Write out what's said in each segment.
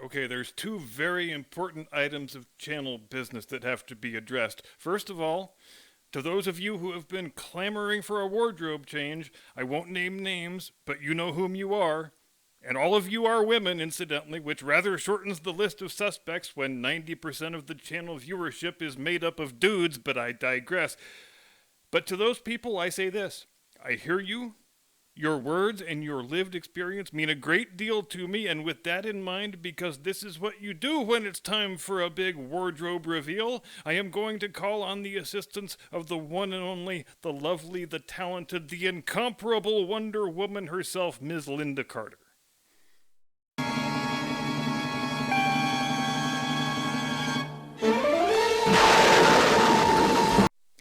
Okay, there's two very important items of channel business that have to be addressed. First of all, to those of you who have been clamoring for a wardrobe change, I won't name names, but you know whom you are. And all of you are women, incidentally, which rather shortens the list of suspects when 90% of the channel viewership is made up of dudes, but I digress. But to those people, I say this: I hear you. Your words and your lived experience mean a great deal to me, and with that in mind, because this is what you do when it's time for a big wardrobe reveal, I am going to call on the assistance of the one and only, the lovely, the talented, the incomparable Wonder Woman herself, Ms. Lynda Carter.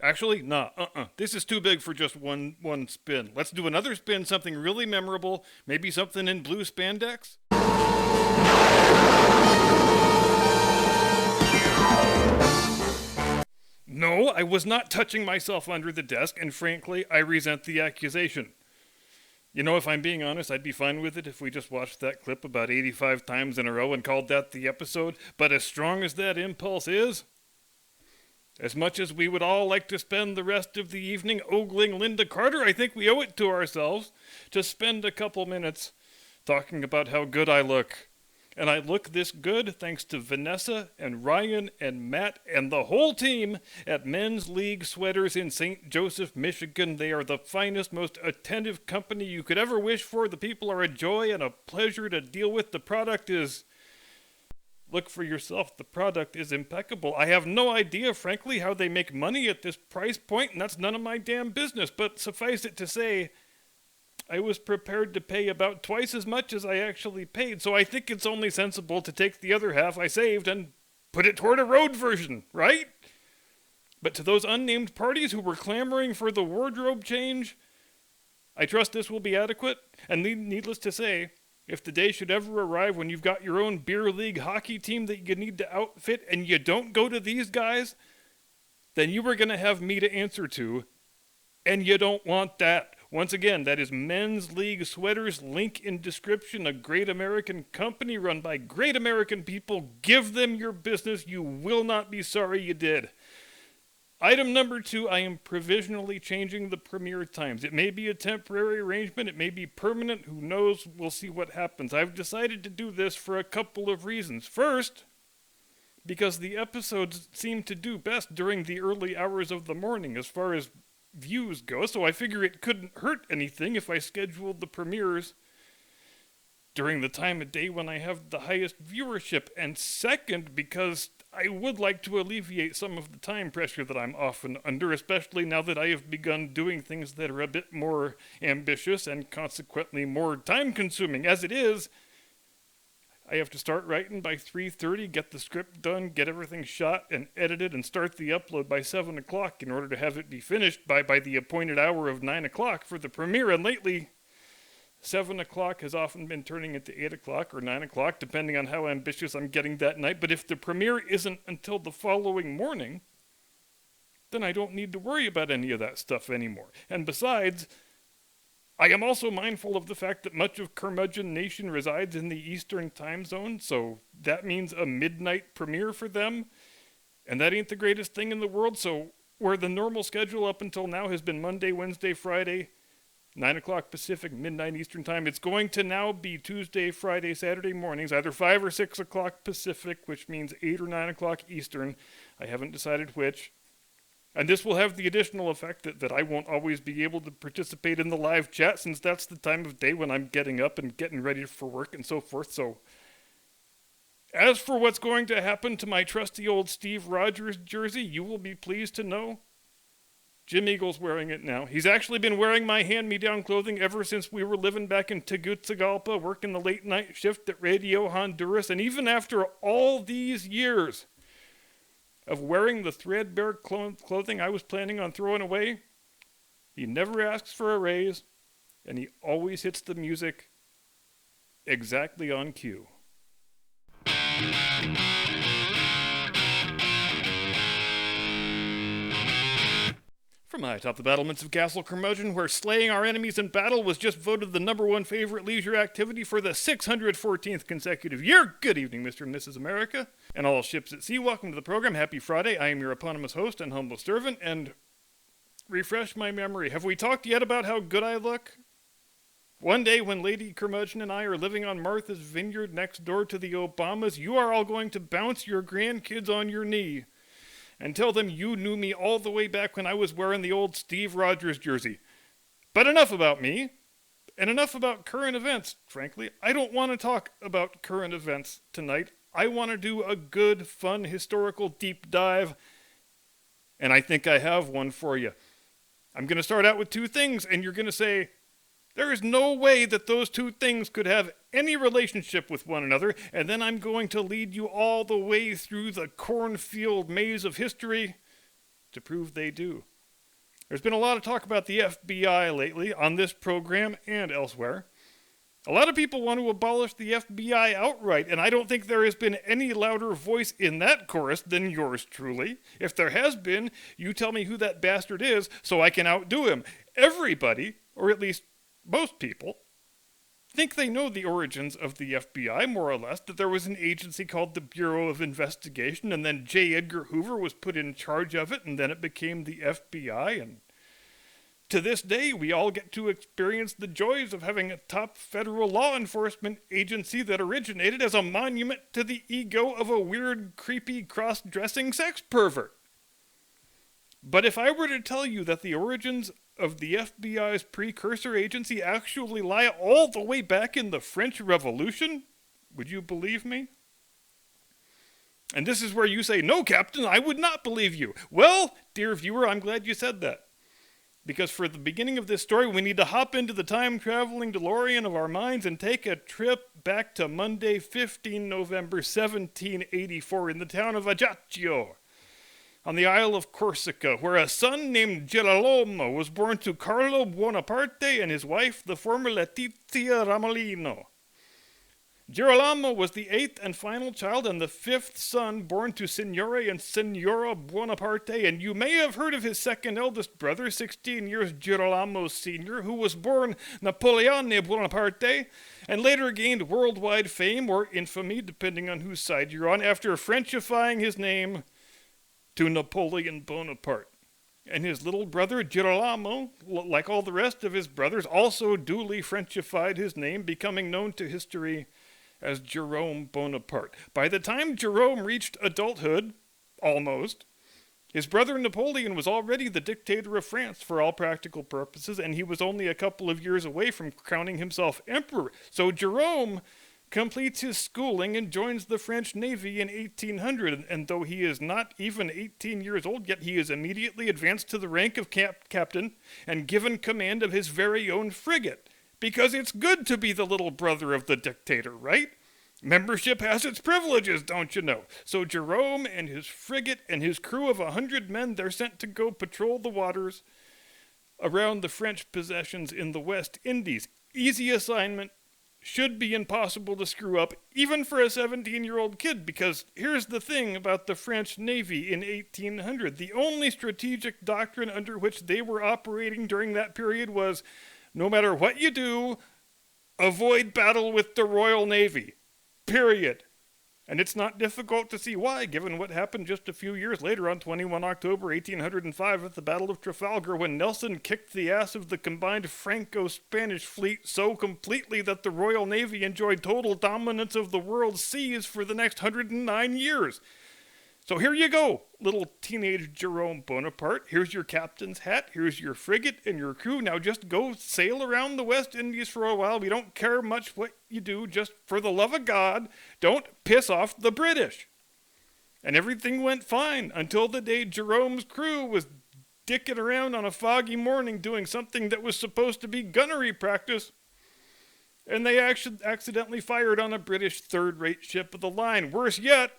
Actually, nah, This is too big for just one spin. Let's do another spin, something really memorable, maybe something in blue spandex? No, I was not touching myself under the desk, and frankly, I resent the accusation. You know, if I'm being honest, I'd be fine with it if we just watched that clip about 85 times in a row and called that the episode, but as strong as that impulse is, as much as we would all like to spend the rest of the evening ogling Lynda Carter, I think we owe it to ourselves to spend a couple minutes talking about how good I look. And I look this good thanks to Vanessa and Ryan and Matt and the whole team at Men's League Sweaters in St. Joseph, Michigan. They are the finest, most attentive company you could ever wish for. The people are a joy and a pleasure to deal with. The product is... Look for yourself. The product is impeccable. I have no idea, frankly, how they make money at this price point, and that's none of my damn business. But suffice it to say, I was prepared to pay about twice as much as I actually paid, so I think it's only sensible to take the other half I saved and put it toward a road version, right? But to those unnamed parties who were clamoring for the wardrobe change, I trust this will be adequate, and needless to say, if the day should ever arrive when you've got your own beer league hockey team that you need to outfit and you don't go to these guys, then you are going to have me to answer to, and you don't want that. Once again, that is Men's League Sweaters, link in description, a great American company run by great American people. Give them your business. You will not be sorry you did. Item number 2, I am provisionally changing the premiere times. It may be a temporary arrangement, it may be permanent, who knows, we'll see what happens. I've decided to do this for a couple of reasons. First, because the episodes seem to do best during the early hours of the morning as far as views go, so I figure it couldn't hurt anything if I scheduled the premieres during the time of day when I have the highest viewership. And second, because I would like to alleviate some of the time pressure that I'm often under, especially now that I have begun doing things that are a bit more ambitious and consequently more time-consuming. As it is, I have to start writing by 3:30, get the script done, get everything shot and edited, and start the upload by 7 o'clock in order to have it be finished by the appointed hour of 9 o'clock for the premiere. And lately, 7 o'clock has often been turning into 8 o'clock or 9 o'clock, depending on how ambitious I'm getting that night. But if the premiere isn't until the following morning, then I don't need to worry about any of that stuff anymore. And besides, I am also mindful of the fact that much of Curmudgeon Nation resides in the Eastern time zone, so that means a midnight premiere for them. And that ain't the greatest thing in the world, so where the normal schedule up until now has been Monday, Wednesday, Friday, 9 o'clock Pacific, midnight Eastern time, it's going to now be Tuesday, Friday, Saturday mornings, either 5 or 6 o'clock Pacific, which means 8 or 9 o'clock Eastern. I haven't decided which. And this will have the additional effect that I won't always be able to participate in the live chat, since that's the time of day when I'm getting up and getting ready for work and so forth. So, as for what's going to happen to my trusty old Steve Rogers jersey, you will be pleased to know Jim Eagle's wearing it now. He's actually been wearing my hand-me-down clothing ever since we were living back in Tegucigalpa, working the late-night shift at Radio Honduras, and even after all these years of wearing the threadbare clothing I was planning on throwing away, he never asks for a raise, and he always hits the music exactly on cue. From high atop the battlements of Castle Curmudgeon, where slaying our enemies in battle was just voted the #1 favorite leisure activity for the 614th consecutive year. Good evening, Mr. and Mrs. America, and all ships at sea. Welcome to the program. Happy Friday. I am your eponymous host and humble servant, and refresh my memory. Have we talked yet about how good I look? One day when Lady Curmudgeon and I are living on Martha's Vineyard next door to the Obamas, you are all going to bounce your grandkids on your knee and tell them you knew me all the way back when I was wearing the old Steve Rogers jersey. But enough about me, and enough about current events, frankly. I don't want to talk about current events tonight. I want to do a good, fun, historical deep dive, and I think I have one for you. I'm going to start out with two things, and you're going to say, there is no way that those two things could have any relationship with one another, and then I'm going to lead you all the way through the cornfield maze of history to prove they do. There's been a lot of talk about the FBI lately on this program and elsewhere. A lot of people want to abolish the FBI outright, and I don't think there has been any louder voice in that chorus than yours truly. If there has been, you tell me who that bastard is so I can outdo him. Everybody, or at least most people, think they know the origins of the FBI, more or less, that there was an agency called the Bureau of Investigation, and then J. Edgar Hoover was put in charge of it, and then it became the FBI, and to this day, we all get to experience the joys of having a top federal law enforcement agency that originated as a monument to the ego of a weird, creepy, cross-dressing sex pervert. But if I were to tell you that the origins of the FBI's precursor agency actually lie all the way back in the French Revolution, would you believe me? And this is where you say, no, Captain, I would not believe you. Well, dear viewer, I'm glad you said that. Because for the beginning of this story, we need to hop into the time-traveling DeLorean of our minds and take a trip back to Monday, 15 November 1784 in the town of Ajaccio, on the Isle of Corsica, where a son named Girolamo was born to Carlo Buonaparte and his wife, the former Letizia Ramolino. Girolamo was the 8th and final child and the 5th son born to Signore and Signora Buonaparte, and you may have heard of his second eldest brother, 16 years Girolamo Sr., who was born Napoleone Buonaparte, and later gained worldwide fame or infamy, depending on whose side you're on, after Frenchifying his name to Napoleon Bonaparte. And his little brother Girolamo, like all the rest of his brothers, also duly Frenchified his name, becoming known to history as Jerome Bonaparte. By the time Jerome reached adulthood, almost, his brother Napoleon was already the dictator of France for all practical purposes, and he was only a couple of years away from crowning himself emperor. So Jerome completes his schooling and joins the French Navy in 1800, and though he is not even 18 years old yet, he is immediately advanced to the rank of captain and given command of his very own frigate. Because it's good to be the little brother of the dictator, right? Membership has its privileges, don't you know? So Jerome and his frigate and his crew of 100 men, they're sent to go patrol the waters around the French possessions in the West Indies. Easy assignment, should be impossible to screw up, even for a 17-year-old kid, because here's the thing about the French Navy in 1800. The only strategic doctrine under which they were operating during that period was, no matter what you do, avoid battle with the Royal Navy. Period. And it's not difficult to see why, given what happened just a few years later on 21 October 1805 at the Battle of Trafalgar, when Nelson kicked the ass of the combined Franco-Spanish fleet so completely that the Royal Navy enjoyed total dominance of the world's seas for the next 109 years. So here you go, little teenage Jerome Bonaparte. Here's your captain's hat, here's your frigate and your crew. Now just go sail around the West Indies for a while. We don't care much what you do, just for the love of God, don't piss off the British. And everything went fine until the day Jerome's crew was dicking around on a foggy morning doing something that was supposed to be gunnery practice. And they accidentally fired on a British third-rate ship of the line. Worse yet,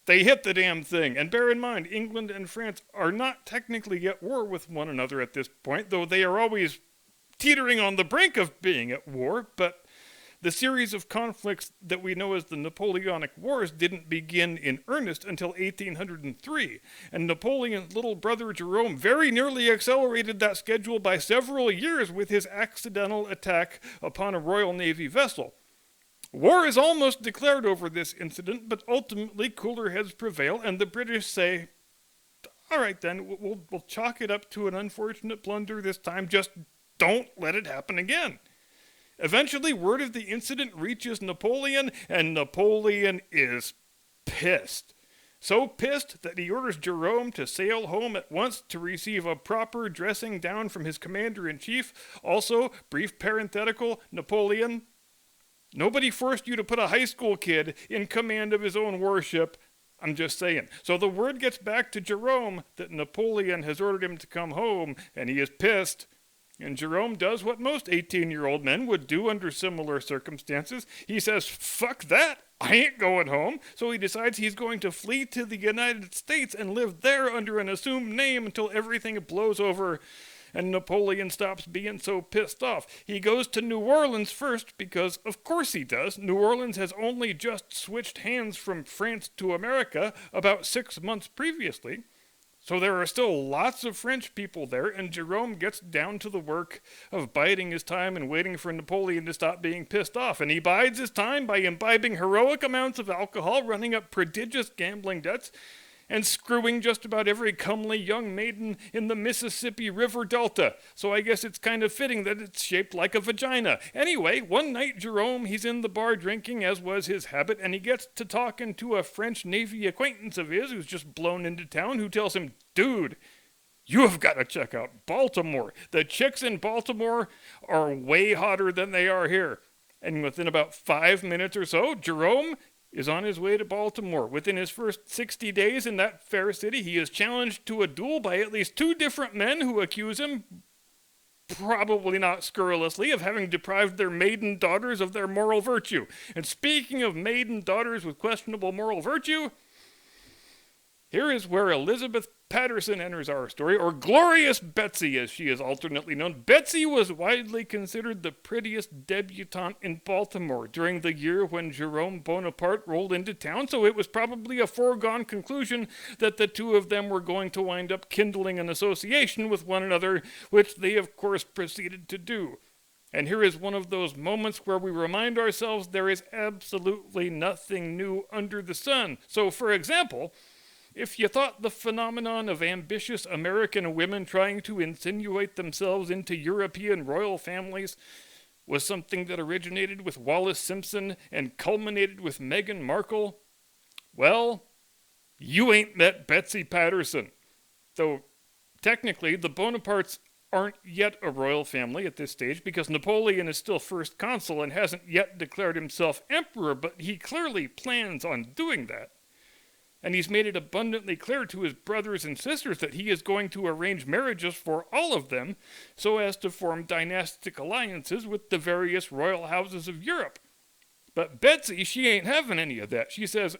they hit the damn thing. And bear in mind, England and France are not technically at war with one another at this point, though they are always teetering on the brink of being at war. But The series of conflicts that we know as the Napoleonic Wars didn't begin in earnest until 1803, and Napoleon's little brother Jerome very nearly accelerated that schedule by several years with his accidental attack upon a Royal Navy vessel. War is almost declared over this incident, but ultimately cooler heads prevail, and the British say, all right then, we'll chalk it up to an unfortunate blunder this time, just don't let it happen again. Eventually, word of the incident reaches Napoleon, and Napoleon is pissed. So pissed that he orders Jerome to sail home at once to receive a proper dressing down from his commander-in-chief. Also, brief parenthetical, Napoleon, nobody forced you to put a high school kid in command of his own warship. I'm just saying. So the word gets back to Jerome that Napoleon has ordered him to come home, and he is pissed. And Jerome does what most 18-year-old men would do under similar circumstances. He says, fuck that, I ain't going home. So he decides he's going to flee to the United States and live there under an assumed name until everything blows over and Napoleon stops being so pissed off. He goes to New Orleans first because, of course he does. New Orleans has only just switched hands from France to America about 6 months previously. So there are still lots of French people there, and Jerome gets down to the work of biding his time and waiting for Napoleon to stop being pissed off. And he bides his time by imbibing heroic amounts of alcohol, running up prodigious gambling debts, and screwing just about every comely young maiden in the Mississippi River Delta. So I guess it's kind of fitting that it's shaped like a vagina. Anyway, one night Jerome, he's in the bar drinking, as was his habit, and he gets to talking to a French Navy acquaintance of his who's just blown into town, who tells him, dude, you have got to check out Baltimore. The chicks in Baltimore are way hotter than they are here. And within about 5 minutes or so, Jerome is on his way to Baltimore. Within his first 60 days in that fair city, he is challenged to a duel by at least 2 different men who accuse him, probably not scurrilously, of having deprived their maiden daughters of their moral virtue. And speaking of maiden daughters with questionable moral virtue, here is where Elizabeth Patterson enters our story, or Glorious Betsy as she is alternately known. Betsy was widely considered the prettiest debutante in Baltimore during the year when Jerome Bonaparte rolled into town, so it was probably a foregone conclusion that the two of them were going to wind up kindling an association with one another, which they of course proceeded to do. And here is one of those moments where we remind ourselves there is absolutely nothing new under the sun. So, for example, if you thought the phenomenon of ambitious American women trying to insinuate themselves into European royal families was something that originated with Wallis Simpson and culminated with Meghan Markle, well, you ain't met Betsy Patterson. Though, technically, the Bonapartes aren't yet a royal family at this stage because Napoleon is still first consul and hasn't yet declared himself emperor, but he clearly plans on doing that. And he's made it abundantly clear to his brothers and sisters that he is going to arrange marriages for all of them so as to form dynastic alliances with the various royal houses of Europe. But Betsy, she ain't having any of that. She says,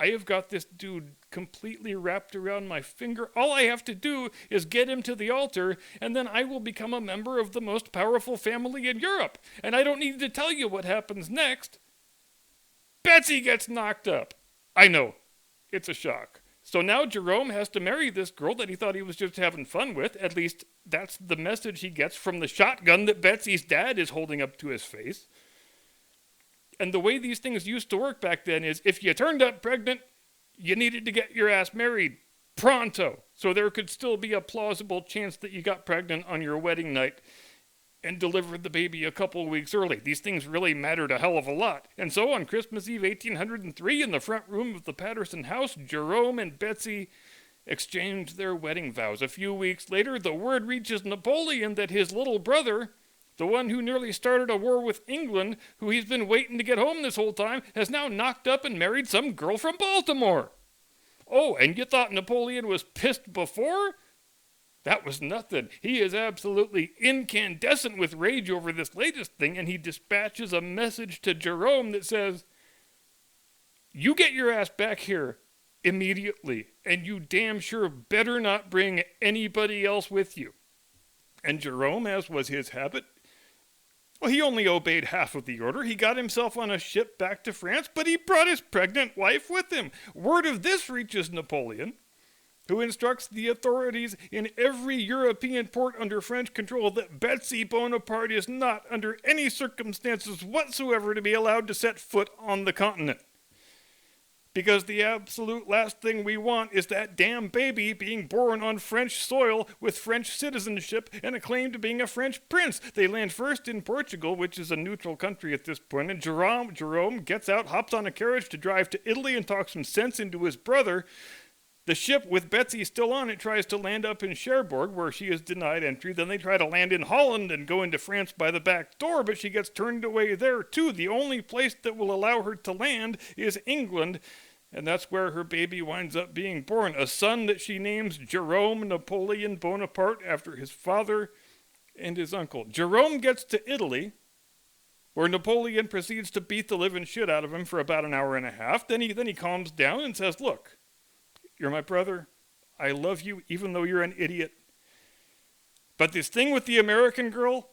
I have got this dude completely wrapped around my finger. All I have to do is get him to the altar, and then I will become a member of the most powerful family in Europe. And I don't need to tell you what happens next. Betsy gets knocked up. I know. It's a shock. So now Jerome has to marry this girl that he thought he was just having fun with. At least that's the message he gets from the shotgun that Betsy's dad is holding up to his face. And the way these things used to work back then is if you turned up pregnant, you needed to get your ass married pronto. So there could still be a plausible chance that you got pregnant on your wedding night and delivered the baby a couple weeks early. These things really mattered a hell of a lot. And so on Christmas Eve 1803, in the front room of the Patterson house, Jerome and Betsy exchanged their wedding vows. A few weeks later, the word reaches Napoleon that his little brother, the one who nearly started a war with England, who he's been waiting to get home this whole time, has now knocked up and married some girl from Baltimore. Oh, and you thought Napoleon was pissed before? That was nothing. He is absolutely incandescent with rage over this latest thing, and he dispatches a message to Jerome that says, you get your ass back here immediately, and you damn sure better not bring anybody else with you. And Jerome, as was his habit, Well, he only obeyed half of the order. He got himself on a ship back to France, but he brought his pregnant wife with him. Word of this reaches Napoleon, who instructs the authorities in every European port under French control that Betsy Bonaparte is not, under any circumstances whatsoever, to be allowed to set foot on the continent. Because the absolute last thing we want is that damn baby being born on French soil with French citizenship and a claim to being a French prince. They land first in Portugal, which is a neutral country at this point, and Jerome gets out, hops on a carriage to drive to Italy and talks some sense into his brother. The ship, with Betsy still on it, tries to land up in Cherbourg, where she is denied entry. Then they try to land in Holland and go into France by the back door, but she gets turned away there, too. The only place that will allow her to land is England, and that's where her baby winds up being born, a son that she names Jerome Napoleon Bonaparte after his father and his uncle. Jerome gets to Italy, where Napoleon proceeds to beat the living shit out of him for about an hour and a half. Then he calms down and says, "Look, you're my brother. I love you even though you're an idiot. But this thing with the American girl,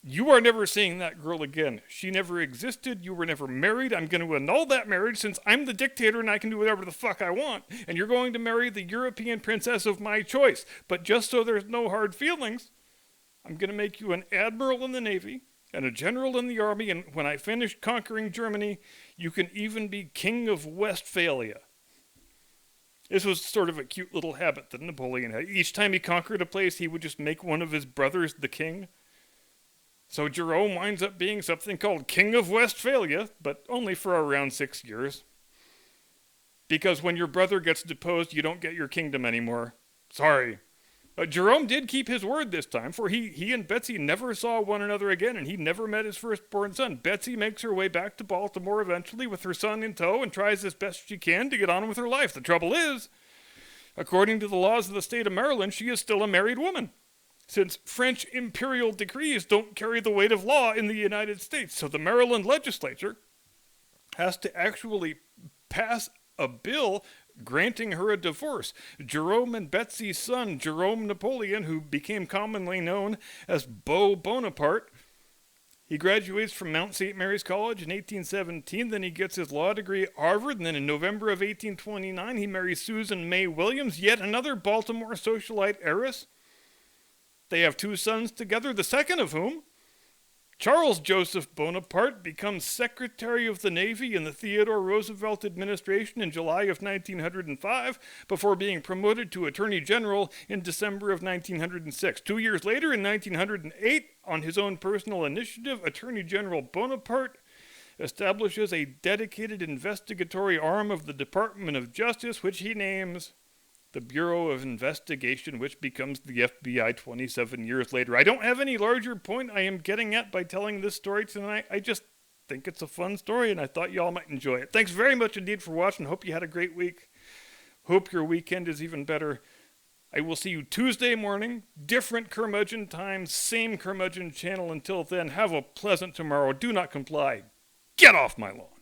you are never seeing that girl again. She never existed. You were never married. I'm going to annul that marriage since I'm the dictator and I can do whatever the fuck I want. And you're going to marry the European princess of my choice. But just so there's no hard feelings, I'm going to make you an admiral in the Navy and a general in the army. And when I finish conquering Germany, you can even be king of Westphalia." This was sort of a cute little habit that Napoleon had. Each time he conquered a place, he would just make one of his brothers the king. So Jerome winds up being something called King of Westphalia, but only for around 6 years. Because when your brother gets deposed, you don't get your kingdom anymore. Sorry. Jerome did keep his word this time, for he and Betsy never saw one another again, and he never met his firstborn son. Betsy makes her way back to Baltimore eventually with her son in tow and tries as best she can to get on with her life. The trouble is, according to the laws of the state of Maryland, she is still a married woman, since French imperial decrees don't carry the weight of law in the United States. So the Maryland legislature has to actually pass a bill granting her a divorce. Jerome and Betsy's son, Jerome Napoleon, who became commonly known as Beau Bonaparte, he graduates from Mount St. Mary's College in 1817. Then he gets his law degree at Harvard. And then in November of 1829, he marries Susan May Williams, yet another Baltimore socialite heiress. They have 2 sons together, the second of whom, Charles Joseph Bonaparte, becomes Secretary of the Navy in the Theodore Roosevelt administration in July of 1905, before being promoted to Attorney General in December of 1906. 2 years later, in 1908, on his own personal initiative, Attorney General Bonaparte establishes a dedicated investigatory arm of the Department of Justice, which he names the Bureau of Investigation, which becomes the FBI 27 years later. I don't have any larger point I am getting at by telling this story tonight. I just think it's a fun story, and I thought y'all might enjoy it. Thanks very much indeed for watching. Hope you had a great week. Hope your weekend is even better. I will see you Tuesday morning, different curmudgeon time, same curmudgeon channel. Until then, have a pleasant tomorrow. Do not comply. Get off my lawn.